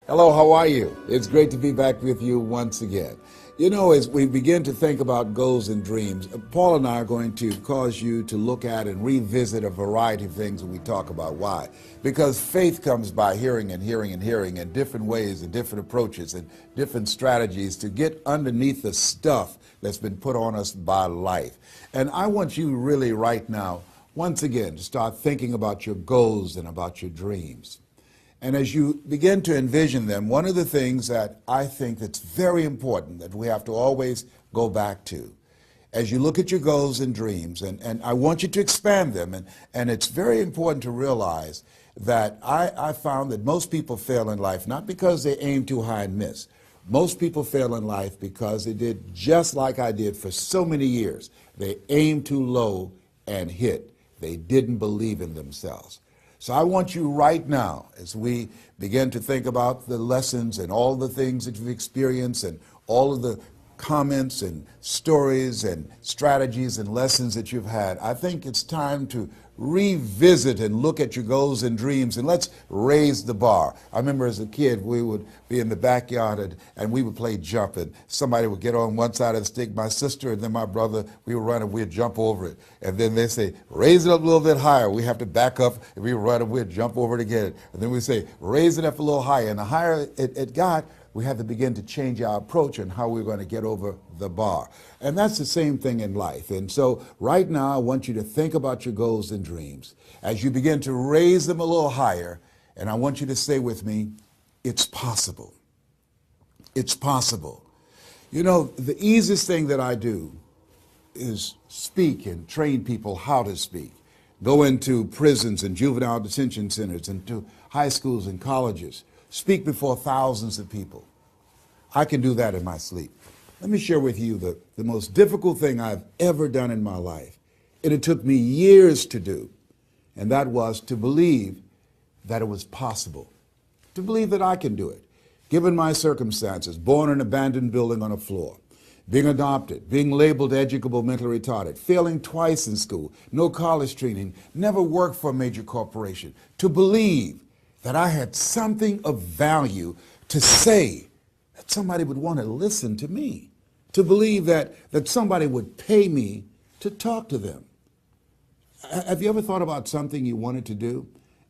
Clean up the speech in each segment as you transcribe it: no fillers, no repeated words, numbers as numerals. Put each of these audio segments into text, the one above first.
Hello, how are you? It's great to be back with you once again. You know, as we begin to think about goals and dreams, Paul and I are going to cause you to look at and revisit a variety of things that we talk about. Why? Because faith comes by hearing and hearing and hearing in different ways and different approaches and different strategies to get underneath the stuff that's been put on us by life. And I want you really right now, once again, to start thinking about your goals and about your dreams. And as you begin to envision them, one of the things that I think that's very important that we have to always go back to, as you look at your goals and dreams, and I want you to expand them, and it's very important to realize that I found that most people fail in life, not because they aim too high and miss. Most people fail in life because they did just like I did for so many years. They aimed too low and hit. They didn't believe in themselves. So I want you right now, as we begin to think about the lessons and all the things that you've experienced and all of the comments and stories and strategies and lessons that you've had, I think it's time to revisit and look at your goals and dreams, and let's raise the bar. I remember as a kid, we would be in the backyard and we would play jump, and somebody would get on one side of the stick, my sister and then my brother, we would run and we'd jump over it. And then they say, raise it up a little bit higher. We have to back up and we run and we'd jump over it again. And then we say, raise it up a little higher. And the higher it got, we had to begin to change our approach and how we're going to get over the bar. And that's the same thing in life. And so right now, I want you to think about your goals and dreams as you begin to raise them a little higher. And I want you to say with me, it's possible. It's possible. You know, the easiest thing that I do is speak and train people how to speak. Go into prisons and juvenile detention centers and to high schools and colleges. Speak before thousands of people. I can do that in my sleep. Let me share with you the most difficult thing I've ever done in my life. And it took me years to do. And that was to believe that it was possible. To believe that I can do it. Given my circumstances, born in an abandoned building on a floor, being adopted, being labeled educable mentally retarded, failing twice in school, no college training, never worked for a major corporation. To believe that I had something of value to say, that somebody would want to listen to me, to believe that somebody would pay me to talk to them. Have you ever thought about something you wanted to do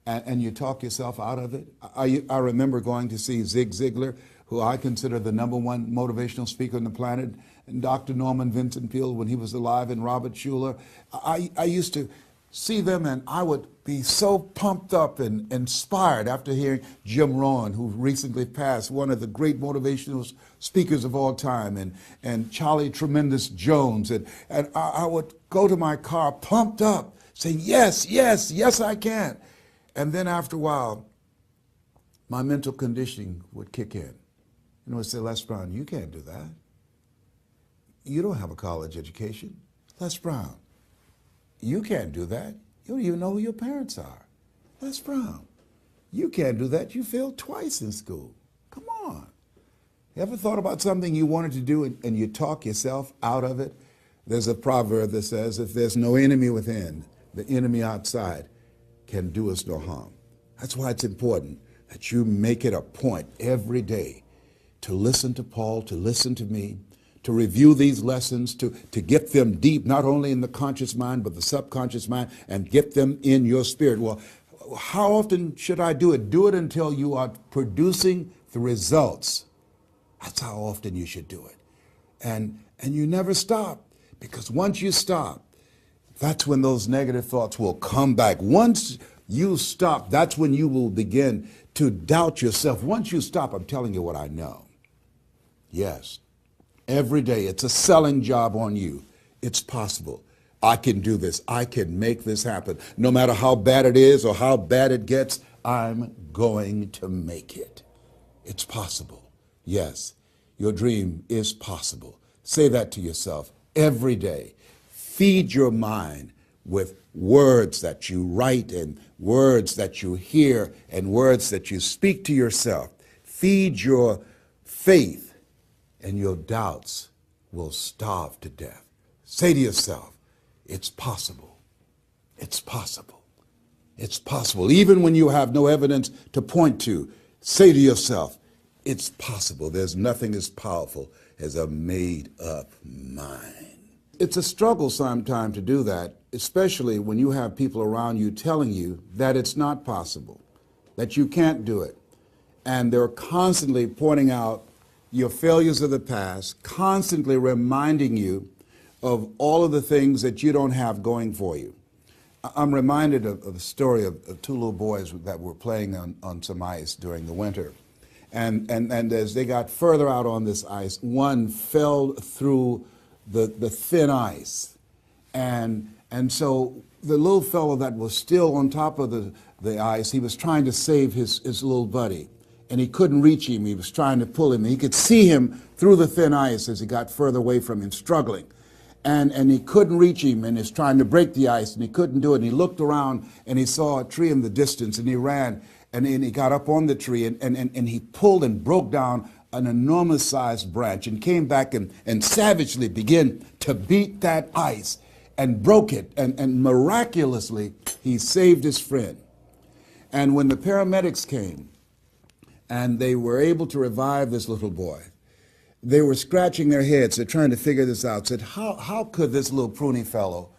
and you talk yourself out of it? I remember going to see Zig Ziglar, who I consider the #1 motivational speaker on the planet, and Dr. Norman Vincent Peale when he was alive, and Robert Schuller. I used to see them, and I would be so pumped up and inspired after hearing Jim Rohn, who recently passed, one of the great motivational speakers of all time, and Charlie Tremendous Jones. And I would go to my car pumped up, saying, yes, yes, yes, I can. And then after a while, my mental conditioning would kick in. And it would say, Les Brown, you can't do that. You don't have a college education. Les Brown, you can't do that. You don't even know who your parents are. Les Brown, you can't do that. You failed twice in school. Come on. You ever thought about something you wanted to do and you talk yourself out of it? There's a proverb that says, if there's no enemy within, the enemy outside can do us no harm. That's why it's important that you make it a point every day to listen to Paul, to listen to me, to review these lessons, to get them deep, not only in the conscious mind, but the subconscious mind, and get them in your spirit. Well, how often should I do it? Do it until you are producing the results. That's how often you should do it. And you never stop, because once you stop, that's when those negative thoughts will come back. Once you stop, that's when you will begin to doubt yourself. Once you stop, I'm telling you what I know. Yes. Every day, it's a selling job on you. It's possible. I can do this. I can make this happen. No matter how bad it is or how bad it gets, I'm going to make it. It's possible. Yes, your dream is possible. Say that to yourself every day. Feed your mind with words that you write and words that you hear and words that you speak to yourself. Feed your faith, and your doubts will starve to death. Say to yourself, it's possible. It's possible. It's possible. Even when you have no evidence to point to, say to yourself, It's possible. There's nothing as powerful as a made-up mind. It's a struggle sometimes to do that, especially when you have people around you telling you that it's not possible, that you can't do it. And they're constantly pointing out your failures of the past, constantly reminding you of all of the things that you don't have going for you. I'm reminded of the story of two little boys that were playing on some ice during the winter. And as they got further out on this ice, one fell through the thin ice. And so the little fellow that was still on top of the ice, he was trying to save his little buddy. And he couldn't reach him. He was trying to pull him. He could see him through the thin ice as he got further away from him, struggling. And he couldn't reach him, and he's trying to break the ice, and he couldn't do it. And he looked around, and he saw a tree in the distance, and he ran, and he got up on the tree, and he pulled and broke down an enormous-sized branch and came back and savagely began to beat that ice and broke it. And miraculously, he saved his friend. And when the paramedics came, and they were able to revive this little boy, they were scratching their heads. They're trying to figure this out. Said, how could this little pruny fellow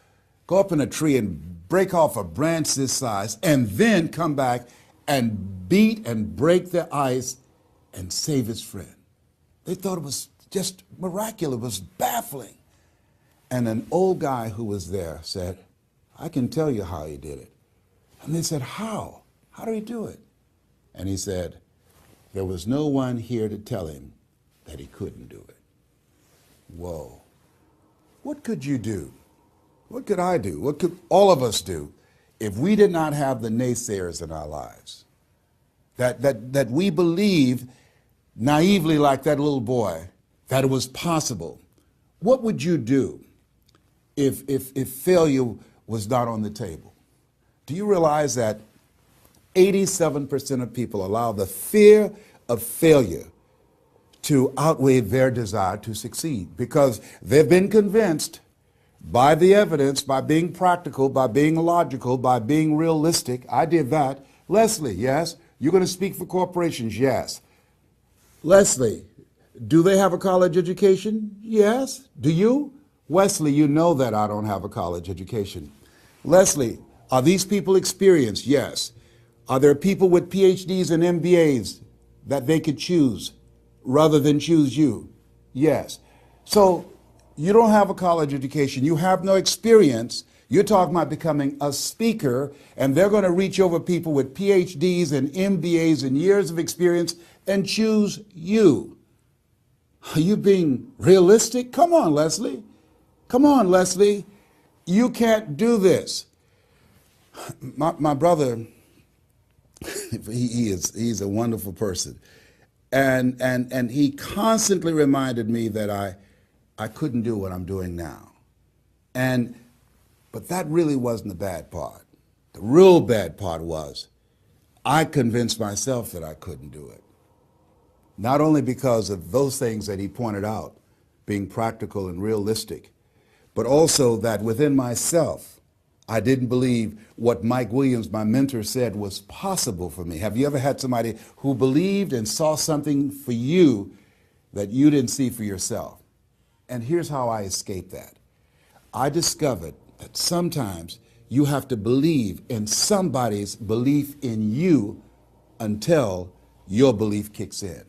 go up in a tree and break off a branch this size and then come back and beat and break the ice and save his friend? They thought it was just miraculous. It was baffling. And an old guy who was there said, I can tell you how he did it. And they said, how? How did he do it? And he said, there was no one here to tell him that he couldn't do it. Whoa. What could you do? What could I do? What could all of us do if we did not have the naysayers in our lives? That we believed naively, like that little boy, that it was possible. What would you do if failure was not on the table? Do you realize that 87% of people allow the fear of failure to outweigh their desire to succeed because they've been convinced by the evidence, by being practical, by being logical, by being realistic. I did that. Leslie, yes. You're going to speak for corporations, yes. Leslie, do they have a college education? Yes. Do you? Wesley, you know that I don't have a college education. Leslie, are these people experienced? Yes. Are there people with PhDs and MBAs that they could choose rather than choose you? Yes. So you don't have a college education. You have no experience. You're talking about becoming a speaker, and they're going to reach over people with PhDs and MBAs and years of experience and choose you. Are you being realistic? Come on, Leslie. Come on, Leslie. You can't do this. My brother, he's a wonderful person. And he constantly reminded me that I couldn't do what I'm doing now. But that really wasn't the bad part. The real bad part was I convinced myself that I couldn't do it. Not only because of those things that he pointed out, being practical and realistic, but also that within myself, I didn't believe what Mike Williams, my mentor, said was possible for me. Have you ever had somebody who believed and saw something for you that you didn't see for yourself? And here's how I escaped that. I discovered that sometimes you have to believe in somebody's belief in you until your belief kicks in.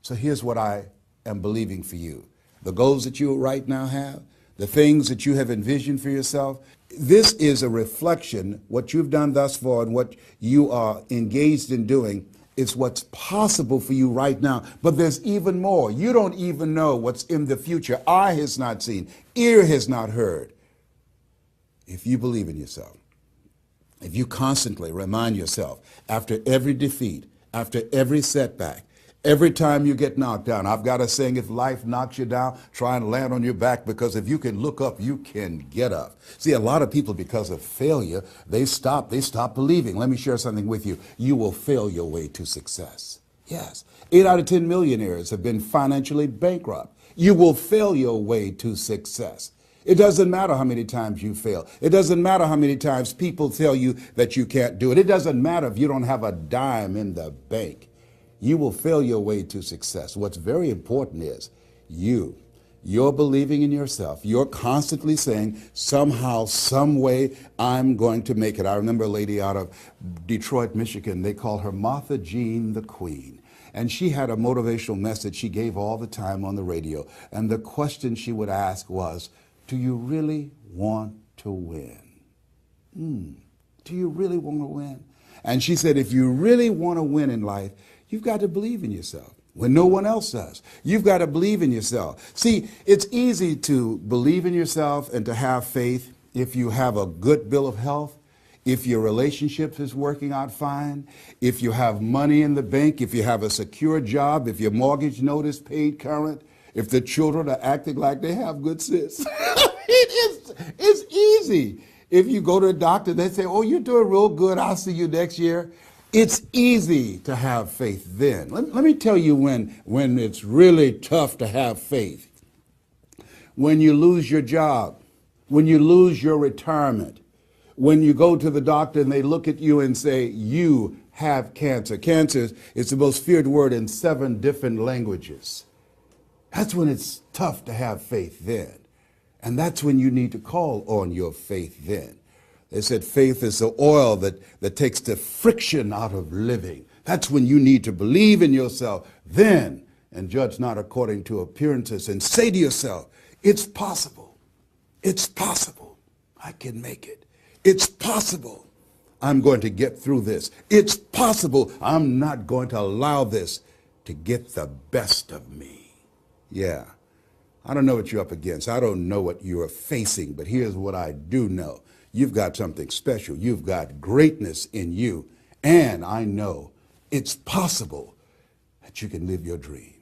So here's what I am believing for you. The goals that you right now have, the things that you have envisioned for yourself, this is a reflection. What you've done thus far and what you are engaged in doing is what's possible for you right now. But there's even more. You don't even know what's in the future. Eye has not seen, ear has not heard. If you believe in yourself, if you constantly remind yourself after every defeat, after every setback, every time you get knocked down, I've got a saying, if life knocks you down, try and land on your back, because if you can look up, you can get up. See, a lot of people, because of failure, they stop believing. Let me share something with you. You will fail your way to success. Yes. 8 out of 10 millionaires have been financially bankrupt. You will fail your way to success. It doesn't matter how many times you fail. It doesn't matter how many times people tell you that you can't do it. It doesn't matter if you don't have a dime in the bank. you will fail your way to success. What's very important is you're believing in yourself. You're constantly saying, somehow, some way, I'm going to make it. I remember a lady out of Detroit, Michigan. They called her Martha Jean the Queen. And she had a motivational message she gave all the time on the radio. And the question she would ask was, do you really want to win? Do you really want to win? And she said, if you really want to win in life, you've got to believe in yourself when no one else does. You've got to believe in yourself. See, it's easy to believe in yourself and to have faith if you have a good bill of health, if your relationship is working out fine, if you have money in the bank, if you have a secure job, if your mortgage note is paid current, if the children are acting like they have good sense. It's easy. If you go to a doctor, they say, oh, you're doing real good, I'll see you next year. It's easy to have faith then. Let me tell you when it's really tough to have faith. When you lose your job, when you lose your retirement, when you go to the doctor and they look at you and say, you have cancer. Cancer is the most feared word in 7 different languages. That's when it's tough to have faith then. And that's when you need to call on your faith then. They said faith is the oil that takes the friction out of living. That's when you need to believe in yourself then and judge not according to appearances and say to yourself, it's possible. It's possible. I can make it. It's possible. I'm going to get through this. It's possible. I'm not going to allow this to get the best of me. Yeah. I don't know what you're up against. I don't know what you're facing, but here's what I do know. You've got something special. You've got greatness in you. And I know it's possible that you can live your dream.